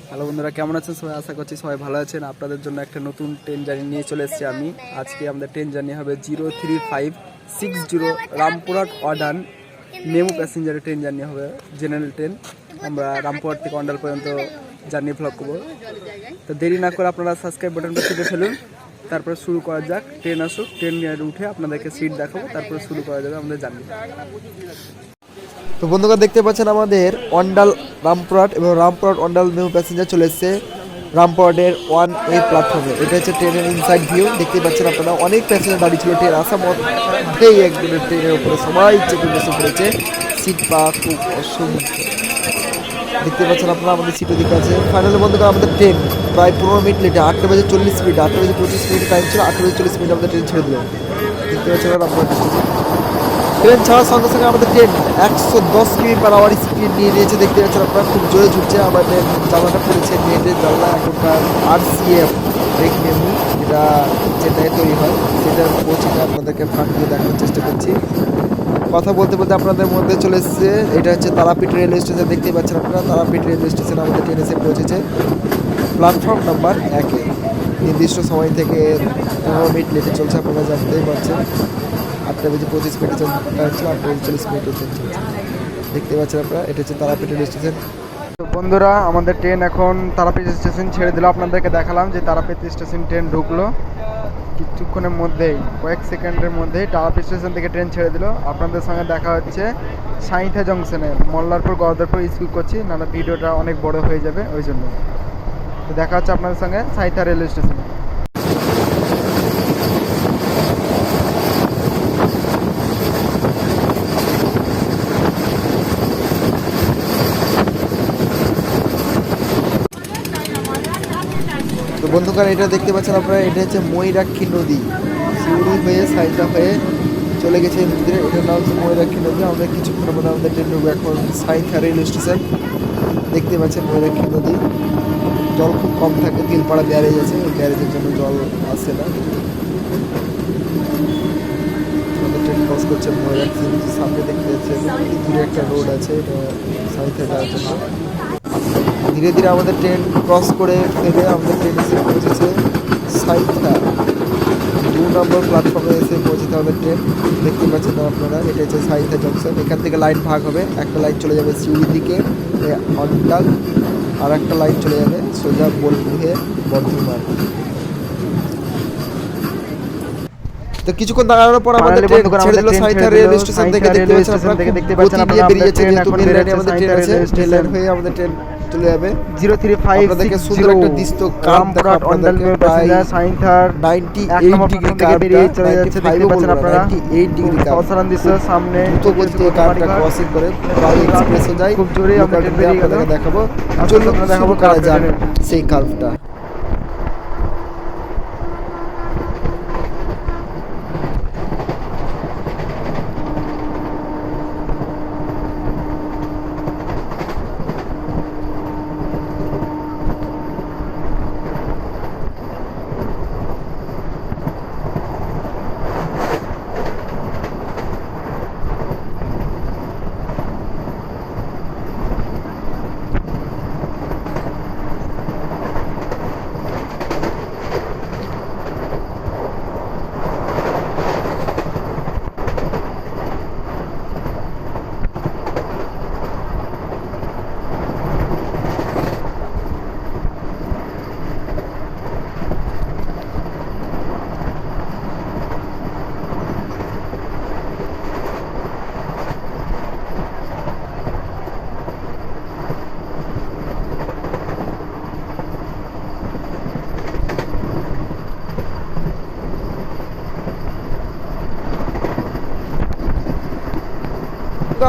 Hello বন্ধুরা, কেমন আছেন সবাই? আশা করছি সবাই ভালো আছেন। আপনাদের জন্য একটা নতুন ট্রেন জার্নি নিয়ে চলে এসেছি আমি। আজকে আমাদের ট্রেন জার্নি হবে 03560 রামপুরহাট অডান মেমু প্যাসেঞ্জারের ট্রেন জার্নি হবে, জেনারেল ট্রেন। আমরা রামপুরহাট থেকে অন্ডাল পর্যন্ত জার্নি ভ্লগ করবো। তো দেরি না করে আপনারা সাবস্ক্রাইব বাটনটা টিপে ফেলুন, তারপরে শুরু করা যাক। ট্রেন আসুক, ট্রেন উঠে আপনাদেরকে সিট দেখাবো, তারপরে শুরু করা যাবে আমাদের জার্নি। তো বন্ধুরা দেখতে পাচ্ছেন আমাদের অন্ডাল রামপুরহাট এবং রামপুরহাট অন্ডাল মেমু প্যাসেঞ্জার চলে এসেছে রামপুরহাটের 1A প্ল্যাটফর্মে। এটা হচ্ছে ট্রেনের ইনসাইড ভিউ। দেখতে পাচ্ছেন আপনারা অনেক প্যাসেঞ্জার দাঁড়িয়ে ছিল ট্রেন আসা মধ্যেই একজনের ট্রেনের উপরে সবাই চেপে বসে পড়েছে। সিট পাওয়া খুব অসুবিধা। দেখতে পাচ্ছেন আপনারা আমাদের সিটও দিকে আছে। ফাইনালি বন্ধুরা আমাদের ট্রেন প্রায় 15 মিনিট লেটে 8টা বেজে 40 মিনিট 8টা বেজে 25 মিনিট টাইম ছিল, 8টা বেজে 40 মিনিট আমাদের ট্রেন ছেড়ে দিল। দেখতে পাচ্ছেন রামপুরহাট স্টেশন। ট্রেন ছাড়ার সঙ্গে সঙ্গে আমাদের ট্রেন 110 কিমি/আওয়ার স্পিড নিয়ে নিয়েছে। দেখতে পাচ্ছেন আপনারা খুব জোরে ছুটছে। আমাদের জানলাটা পড়েছে নেটের জানলা, এখনকার RCM ব্রেক মেমু যেটা চেন্নাইয়ে তৈরি হয়, সেটার কোচিংটা আপনাদেরকে ফাঁক দিয়ে দেখানোর চেষ্টা করছি। কথা বলতে বলতে আপনাদের মধ্যে চলে এসেছে, এটা হচ্ছে তারাপীঠ রেলওয়ে স্টেশন। দেখতেই পাচ্ছেন আপনারা তারাপীঠ রেলওয়ে স্টেশনে আমাদের ট্রেন এসে পৌঁছেছে প্ল্যাটফর্ম নাম্বার 1-এ। নির্দিষ্ট সময় থেকে 15 মিনিট লেটে চলছে, আপনারা জানতেই পারছেন। 8টা বেজে 25 মিনিটে টাইম ছিল, 8টা বেজে 40 মিনিটে ট্রেন চলছে। দেখতে পাচ্ছেন আপনারা, এটা হচ্ছে তারাপীঠ রেল স্টেশন। তো বন্ধুরা, আমাদের ট্রেন এখন তারাপীঠ স্টেশন ছেড়ে দিল। আপনাদেরকে দেখালাম যে তারাপীঠ স্টেশন ট্রেন ঢুকলো কিছুক্ষণের মধ্যেই, কয়েক সেকেন্ডের মধ্যেই তারাপীঠ স্টেশন থেকে ট্রেন ছেড়ে দিল। আপনাদের সঙ্গে দেখা হচ্ছে সাঁইথা জংশনে। মল্লারপুর গদারপুর স্কিপ করছি, নাহলে ভিডিওটা অনেক বড় হয়ে যাবে, ওই জন্য। তো দেখা হচ্ছে আপনাদের সঙ্গে সাঁইথা রেলওয়ে স্টেশনে। তো বন্ধুকার এটা দেখতে পাচ্ছেন আপনারা, এটা হচ্ছে ময়ূরাক্ষী নদী। সিউড়ি হয়ে সাইথা হয়ে চলে গেছে এই নদীতে। এটার নাম হচ্ছে ময়ূরাক্ষী নদী। আমরা কিছুক্ষণ মধ্যে আমাদের ট্রেন ঢুকবো এখন সাইথা রেলওয়ে স্টেশন। দেখতে পাচ্ছেন ময়ূরাক্ষী নদী। জল খুব কম থাকে, তিলপাড়া ব্যারেজ আছে, ওই ব্যারেজের জন্য জল আসে না। আমাদের ট্রেন ক্রস করছে ময়ূরাক্ষী নদী। সামনে দেখতে পাচ্ছেন দূরে একটা রোড আছে, এটা সাইথা যাওয়ার জন্য। ধীরে ধীরে আমাদের ট্রেন ক্রস করে ফেলে আমাদের ট্রেন এসে পৌঁছেছে সাইথা 2 নম্বর প্ল্যাটফর্মে এসে পৌঁছেছে আমাদের ট্রেন। দেখতে পাচ্ছেন আপনারা, এটা হচ্ছে সাইথা জংশন। এখান থেকে লাইন ভাগ হবে, একটা লাইন চলে যাবে সিউড়ির দিকে অন্ডাল, আর একটা লাইন চলে যাবে সোজা বোলপুর হয়ে বর্ধমান। তো কিছুক্ষণ দাঁড়ানোর পর আমাদের ট্রেন ছেড়ে দিল সাইথা রেলওয়ে স্টেশন থেকে। দেখতে পাচ্ছেন আপনারা বেরিয়েছে, যেহেতু মেল লাইনে আমাদের ট্রেন আছে, মেল লাইন হয়ে আমাদের ট্রেন চলে যাবে 03560 আপনাদেরকে সুন্দর একটা দৃশ্য curve Rampurhat Andal MEMU passenger সাঁইথার 98 ডিগ্রি কার্ভ বেরিয়ে চলে যাচ্ছে। দেখতে পাচ্ছেন আপনারা 98 ডিগ্রি কার্ভ। অসাধারণ দৃশ্য। সামনে দ্রুত গতিতে কার্ভটা ক্রসিং করে প্রায় এক্সপ্রেসে যায়। খুব জোরে আমরা ট্রেন বেরিয়ে গেল। আপনাদেরকে দেখাবো, চলুন চলুন দেখাবো শুরু করা যাক সেই কার্ভটা।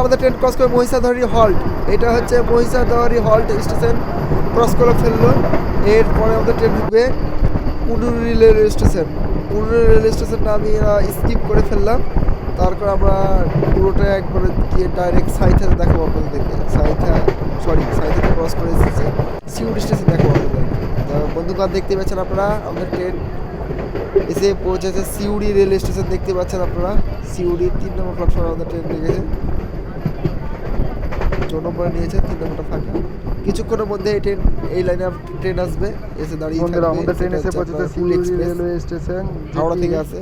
আমাদের ট্রেন ক্রস করে মহিষাদহরি হল্ট, এটা হচ্ছে মহিষাদহরি হল্ট স্টেশন ক্রস করে ফেললো। এরপরে আমাদের ট্রেন ঢুকবে কুডুরি রেলওয়ে স্টেশন। কুডুরি রেলওয়ে স্টেশনটা আমি স্কিপ করে ফেললাম, তারপর আমরা পুরোটা একবারে গিয়ে ডাইরেক্ট সাইথাতে দেখাবো আপনাদেরকে। সাইথাতে ক্রস করে এসেছি, সিউড়ি স্টেশন দেখাবো আপনাদের। বন্ধুগণ দেখতে পাচ্ছেন আপনারা, আমাদের ট্রেন এসে পৌঁছেছে সিউড়ি রেলওয়ে স্টেশন। দেখতে পাচ্ছেন আপনারা, সিউড়ির 3 নম্বর প্ল্যাটফর্মে আমাদের ট্রেন লেগেছে। 4 নম্বরে নিয়েছে, 3 নম্বরটা ফাঁকা। কিছুক্ষণের মধ্যে এই লাইনে ট্রেন আসবে, এসে দাঁড়িয়ে থাকবে। বন্ধুরা আমাদের ট্রেন এসে পৌঁছেছে সিউড়ি রেলওয়ে স্টেশন, হাওড়া থেকে আসে।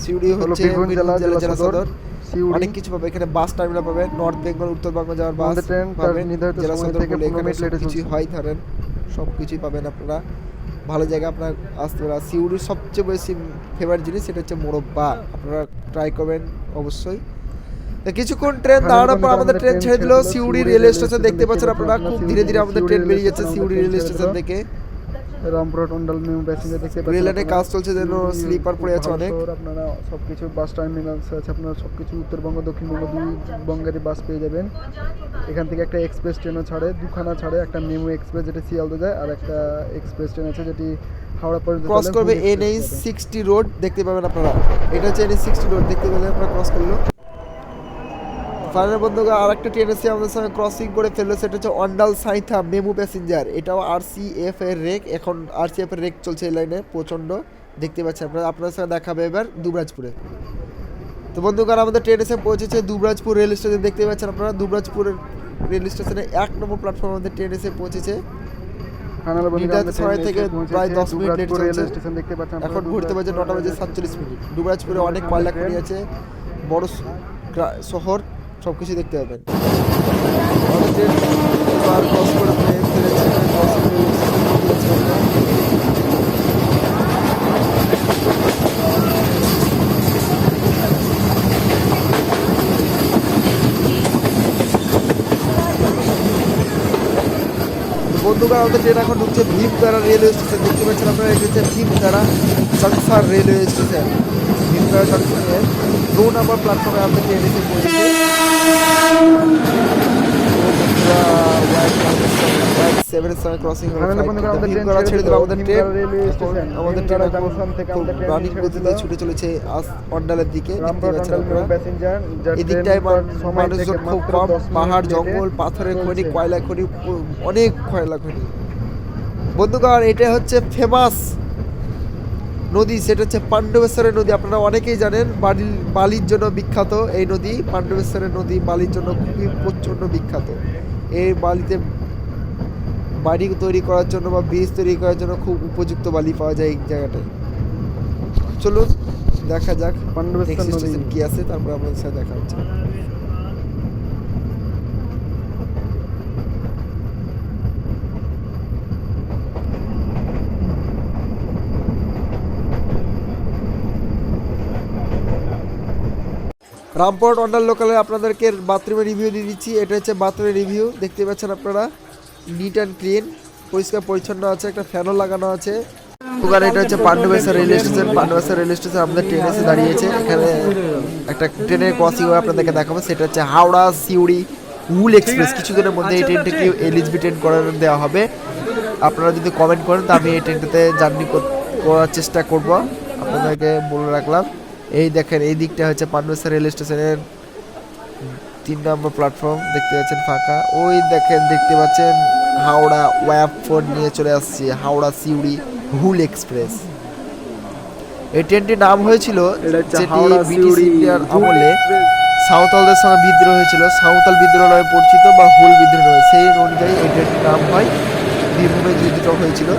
সিউড়ি হচ্ছে বীরভূম জেলা জেলা সদর। সিউড়ি। অনেক কিছু পাবে এখানে, বাস টার্মিনাল পাবে, নর্থ বেঙ্গল উত্তরবঙ্গ যাওয়ার বাস আমাদের ট্রেন তার পাবেন, নির্ধারিত জেলা সময় সদর থেকে বলে 15 এখানে মিনিট লেটে কিছু চলছে। হয় ধরেন সব কিছুই পাবেন আপনারা। ভালো জায়গা আপনার আসতে পারেন। সিউড়ির সবচেয়ে বেশি ফেভারিট জিনিস সেটা হচ্ছে মোরব্বা, আপনারা ট্রাই করবেন অবশ্যই। তো কিছুক্ষণ ট্রেন দাঁড়ানোর পর আমাদের ট্রেন ছেড়ে দিল সিউড়ি রেলওয়ে স্টেশন। দেখতে পাচ্ছেন আপনারা খুব ধীরে ধীরে আমাদের ট্রেন বেরিয়ে যাচ্ছে সিউড়ি রেলওয়ে স্টেশন থেকে। রামপুরহাট অন্ডাল মেমু প্যাসেঞ্জার দেখতে পাচ্ছেন। রেল লাইনে কাজ চলছে, যেন স্লিপার পড়ে আছে অনেক। আপনারা সবকিছু বাস টার্মিনাল আছে, আপনারা সবকিছু উত্তরবঙ্গ দক্ষিণবঙ্গ দুই বঙ্গেরই বাস পেয়ে যাবেন। এখান থেকে একটা এক্সপ্রেস ট্রেনও ছাড়ে, দুখানা ছাড়ে, একটা মেমু এক্সপ্রেস যেটা শিয়ালদা যায়, আর একটা এক্সপ্রেস ট্রেন আছে যেটি হাওড়া পর্যন্ত ক্রস করবে NH 60 রোড দেখতে পাবেন আপনারা। এটা হচ্ছে NH 60 রোড দেখতে পেলে আপনারা ক্রস করলো। ফাইনাল বন্ধুরা আরেকটা ট্রেন এসে আমাদের সঙ্গে ক্রসিং করে ফেললো, সেটা হচ্ছে অন্ডাল সাইথা মেমু প্যাসেঞ্জার। এটাও RCF এর রেক, এখন RCF এর রেক চলছে এই লাইনে প্রচণ্ড, দেখতে পাচ্ছেন আপনারা। আপনার সঙ্গে দেখাবে এবার দুবরাজপুরে। তো বন্ধুগণ আমাদের ট্রেন এসে পৌঁছেছে দুবরাজপুর রেল স্টেশন, দেখতে পাচ্ছেন আপনারা। দুবরাজপুরের রেল স্টেশনে 1 নম্বর প্ল্যাটফর্ম আমাদের ট্রেন এসে পৌঁছেছে। নির্ধারিত সময় থেকে প্রায় 10 মিনিট লেট চলছে। এখন ঘুরতে বাজে 9টা বেজে 47 মিনিট। দুবরাজপুরে অনেক কয়লা খনি আছে, বড় শহর, সব কিছু দেখতে পাবেন। আমাদের ট্রেন এবার ক্রস করে ফেলেছে, বন্ধুগণ আমাদের ট্রেন এখন ঢুকছে ভীমতারা রেলওয়ে স্টেশন, দেখতে পাচ্ছেন আপনারা। এটা হচ্ছে ভীমতারা জংশন রেলওয়ে স্টেশন। ভীমতারা জংশনের 2 নম্বর প্ল্যাটফর্মে আমাদের ট্রেন এসে পৌঁছেছে। ক্রসিং ছেড়ে দিল আমাদের ট্রেন। আমাদের ট্রেন রানিং গতিতে ছুটে চলেছে অন্ডালের দিকে, দেখতে পাচ্ছেন আপনারা। এদিকটায় মানুষজন খুব কম, পাহাড় জঙ্গল, পাথরের খনি, কয়লা খনি, অনেক কয়লা খনি। বন্ধুগণ এটা হচ্ছে ফেমাস নদী, সেটা হচ্ছে পাণ্ডবেশ্বরের নদী। আপনারা অনেকেই জানেন বালির জন্য বিখ্যাত এই নদী। পাণ্ডবেশ্বরের নদী বালির জন্য খুবই প্রচণ্ড বিখ্যাত। এই বালিতে বাড়ি তৈরি করার জন্য বা ব্রিজ তৈরি করার জন্য খুব উপযুক্ত বালি পাওয়া যায় এই জায়গাটায়। চলুন দেখা যাক পাণ্ডবেশ্বর স্টেশন কি আছে, তারপর আপনাদের সাথে দেখা হচ্ছে। রামপুরহাট অন্ডাল লোকালে আপনাদেরকে বাথরুমের রিভিউ দিয়ে দিচ্ছি। এটা হচ্ছে বাথরুমের রিভিউ, দেখতে পাচ্ছেন আপনারা। নিট অ্যান্ড ক্লিন, পরিষ্কার পরিচ্ছন্ন আছে, একটা ফ্যানও লাগানো আছে। ওখানে এটা হচ্ছে Pandabeswar railway station. Pandabeswar railway station আমাদের ট্রেন এসে দাঁড়িয়েছে। এখানে একটা ট্রেনের ক্রসিং আপনাদেরকে দেখাবো, সেটা হচ্ছে হাওড়া সিউড়ি হুল এক্সপ্রেস। কিছুদিনের মধ্যে এই ট্রেনটাকে এলএসবি ট্রেন করে দেওয়া হবে। আপনারা যদি কমেন্ট করেন তা আমি এই ট্রেনটাতে জার্নি করার চেষ্টা করব, আপনাদেরকে বলে রাখলাম। এই দেখেন এই দিকটা হচ্ছে পাণ্ডবেশ্বর রেল স্টেশনের 3 নম্বর প্ল্যাটফর্ম, দেখতে পাচ্ছেন ফাঁকা। ওই দেখেন দেখতে পাচ্ছেন হাওড়া ওয়াপ 4 নিয়ে চলে আসছে হাওড়া সিউড়ি হুল এক্সপ্রেস। এই ট্রেনটির নাম হয়েছিল যেটি ব্রিটিশ ইন্ডিয়ার আমলে সাঁওতালদের সঙ্গে বিদ্রোহ হয়েছিল, সাঁওতাল বিদ্রোহ নামে পরিচিত বা হুল বিদ্রোহ, সেই অনুযায়ী এই ট্রেনটির নাম হয়। বীরভূমে যুদ্ধ হয়েছিল,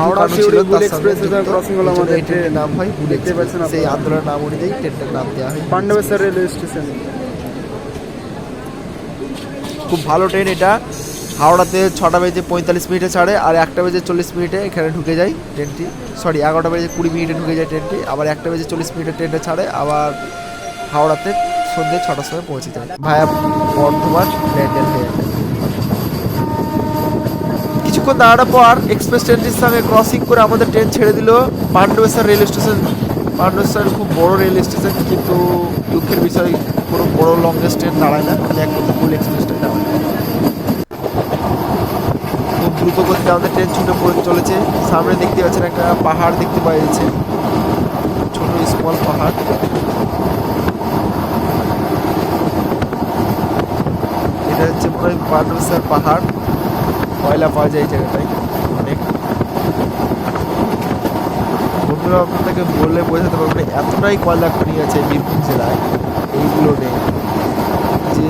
হাওড়া সিউড়ি হুল এক্সপ্রেসের ক্রসিং হলো আমাদের ট্রেনের নাম হয় হুল এক্সপ্রেস। সেই আন্দোলনের নাম অনুযায়ী ট্রেনটার নাম দেওয়া হয় পাণ্ডবেশ্বর রেলওয়ে স্টেশন। খুব ভালো ট্রেন এটা। হাওড়াতে 6টা বেজে 45 মিনিটে ছাড়ে, আর 1টা বেজে 40 মিনিটে এখানে ঢুকে যায় ট্রেনটি। সরি 11টা বেজে 20 মিনিটে ঢুকে যায় ট্রেনটি, আবার 1টা বেজে 40 মিনিটে ট্রেনটা ছাড়ে, আবার হাওড়াতে সন্ধ্যে 6টার সময় পৌঁছে যায় ভায়া বর্ধমান ব্যান্ডেল হয়ে। কিছুক্ষণ দাঁড়ানোর পর এক্সপ্রেস ট্রেনটির সঙ্গে ক্রসিং করে আমাদের ট্রেন ছেড়ে দিল পাণ্ডবেশ্বর রেল স্টেশন। পাণ্ডবেশ্বর খুব বড় রেল স্টেশন, কিন্তু দুঃখের বিষয় কোনো বড় লংগেস্ট ট্রেন দাঁড়ায় না, খালি একমাত্র হুল এক্সপ্রেস ট্রেন দাঁড়ায়। খুব দ্রুত গতিতে আমাদের ট্রেন ছুটে পড়ে চলেছে। সামনে দেখতে পাচ্ছেন একটা পাহাড় দেখতে পাওয়া যাচ্ছে, ছোট স্মল পাহাড়। এটা হচ্ছে পুরো পাণ্ডবেশ্বর পাহাড়, কয়লা পাওয়া যায় এই জায়গাটায় অনেক। বন্ধুরা আপনাদেরকে বললে বোঝাতে পারবেন এতটাই কয়লা খনি আছে বীরভূম জেলায়, এইগুলো নেই যে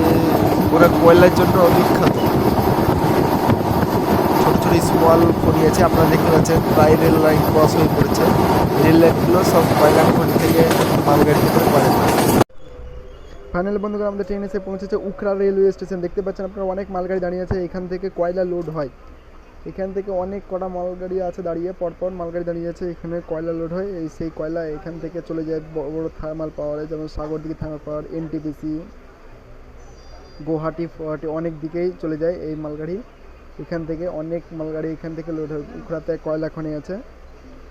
ওরা কয়লার জন্য বিখ্যাত। ছোট স্মল খনি আছে, আপনারা দেখতে পাচ্ছেন প্রায় রেল লাইন ক্রস হয়ে পড়েছে। রেল লাইনগুলো সব কয়লা খনি থেকে মালগাড়িতে করে কয়লা পড়েছে। ফাইনালি বন্ধুরা আমাদের ট্রেন এসে পৌঁছেছে উখড়া রেলওয়ে স্টেশন। দেখতে পাচ্ছেন আপনারা অনেক মালগাড়ি দাঁড়িয়ে আছে, এখান থেকে কয়লা লোড হয়। এখান থেকে অনেক কটা মালগাড়ি আছে দাঁড়িয়ে, পরপর মালগাড়ি দাঁড়িয়ে আছে, এখানে কয়লা লোড হয়। সেই কয়লা এখান থেকে চলে যায় বড় বড় থার্মাল পাওয়ারে, যেমন সাগরদিঘি থার্মাল পাওয়ার, এনটিপিসি, গুয়াহাটি ফোয়াহাটি, অনেক দিকেই চলে যায় এই মালগাড়ি। এখান থেকে অনেক মালগাড়ি এখান থেকে লোড হয়। উখড়াতে কয়লা খনি আছে,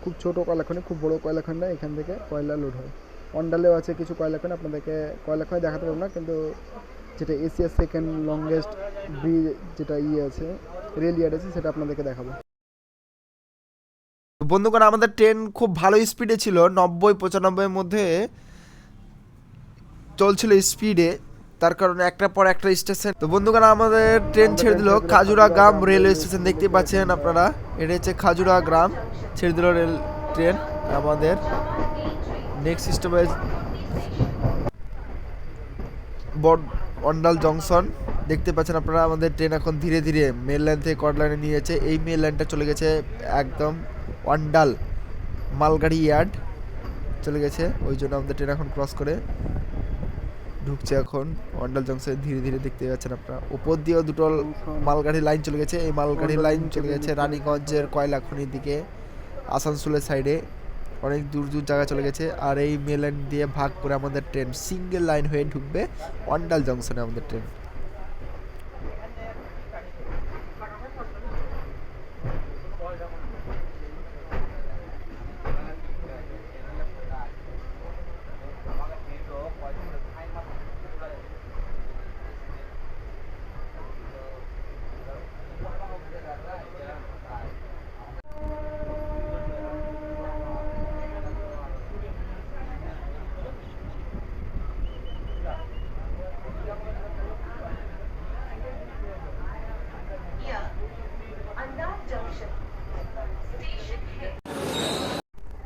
খুব ছোট কয়লা খনি, খুব বড় কয়লা খনি না, এখান থেকে কয়লা লোড হয়। অন্ডালেও আছে কিছু কয়লা খনি, আপনাদেরকে কয়লা খনি দেখাতে পারবো না, কিন্তু যেটা এশিয়ার সেকেন্ড লংগেস্ট ব্রিজ যেটা আছে রেল ইয়ার্ড আছে, সেটা আপনাদেরকে দেখাবো। বন্ধুগণ আমাদের ট্রেন খুব ভালো স্পিডে ছিল, 90-95 মধ্যে চলছিল স্পিডে, তার কারণে একটার পর একটা স্টেশন। তো বন্ধুগণ আমাদের ট্রেন ছেড়ে দিল খাজুরা গ্রাম রেলওয়ে স্টেশন। দেখতে পাচ্ছেন আপনারা, এটা হচ্ছে খাজুরা গ্রাম, ছেড়ে দিল রেল ট্রেন। আমাদের নেক্সট স্টপেজ অন্ডাল জংশন। দেখতে পাচ্ছেন আপনারা আমাদের ট্রেন এখন ধীরে ধীরে মেল লাইন থেকে কড লাইনে নিয়ে যাচ্ছে। এই মেল লাইনটা চলে গেছে একদম অন্ডাল মালগাড়ি ইয়ার্ড চলে গেছে, ওই জন্য আমাদের ট্রেন এখন ক্রস করে ঢুকছে এখন অন্ডাল জংশনে ধীরে ধীরে। দেখতে পাচ্ছেন আপনারা উপর দিয়েও দুটো মালগাড়ি লাইন চলে গেছে। এই মালগাড়ি লাইন চলে গেছে রানীগঞ্জের কয়লা খনির দিকে, আসানসোলের সাইডে, অনেক দূর দূর জায়গা চলে গেছে। আর এই মেল লাইন দিয়ে ভাগ করে আমাদের ট্রেন সিঙ্গেল লাইন হয়ে ঢুকবে অন্ডাল জংশনে আমাদের ট্রেন।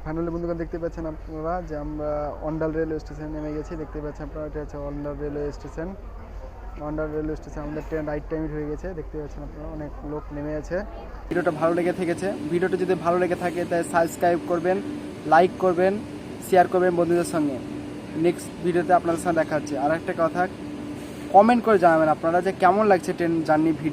ফাইনালি বন্ধুগণ দেখতে পাচ্ছেন আপনারা যে আমরা অন্ডাল রেলওয়ে স্টেশনে নেমে গেছি। দেখতে পাচ্ছেন আপনারা, এটা হচ্ছে Andal railway station. Andal railway station আমাদের ট্রেন রাইট টাইম হয়ে গেছে। দেখতে পাচ্ছেন আপনারা অনেক লোক নেমে আছে। ভিডিওটা ভালো লেগে থেকেছে, ভিডিওটা যদি ভালো লেগে থাকে তাহলে সাবস্ক্রাইব করবেন, লাইক করবেন, শেয়ার করবেন বন্ধুদের সঙ্গে। নেক্সট ভিডিওতে আপনাদের সঙ্গে দেখা হচ্ছে। আর একটা কথা, কমেন্ট করে জানাবেন আপনারা যে কেমন লাগছে ট্রেন জার্নি ভিডিও।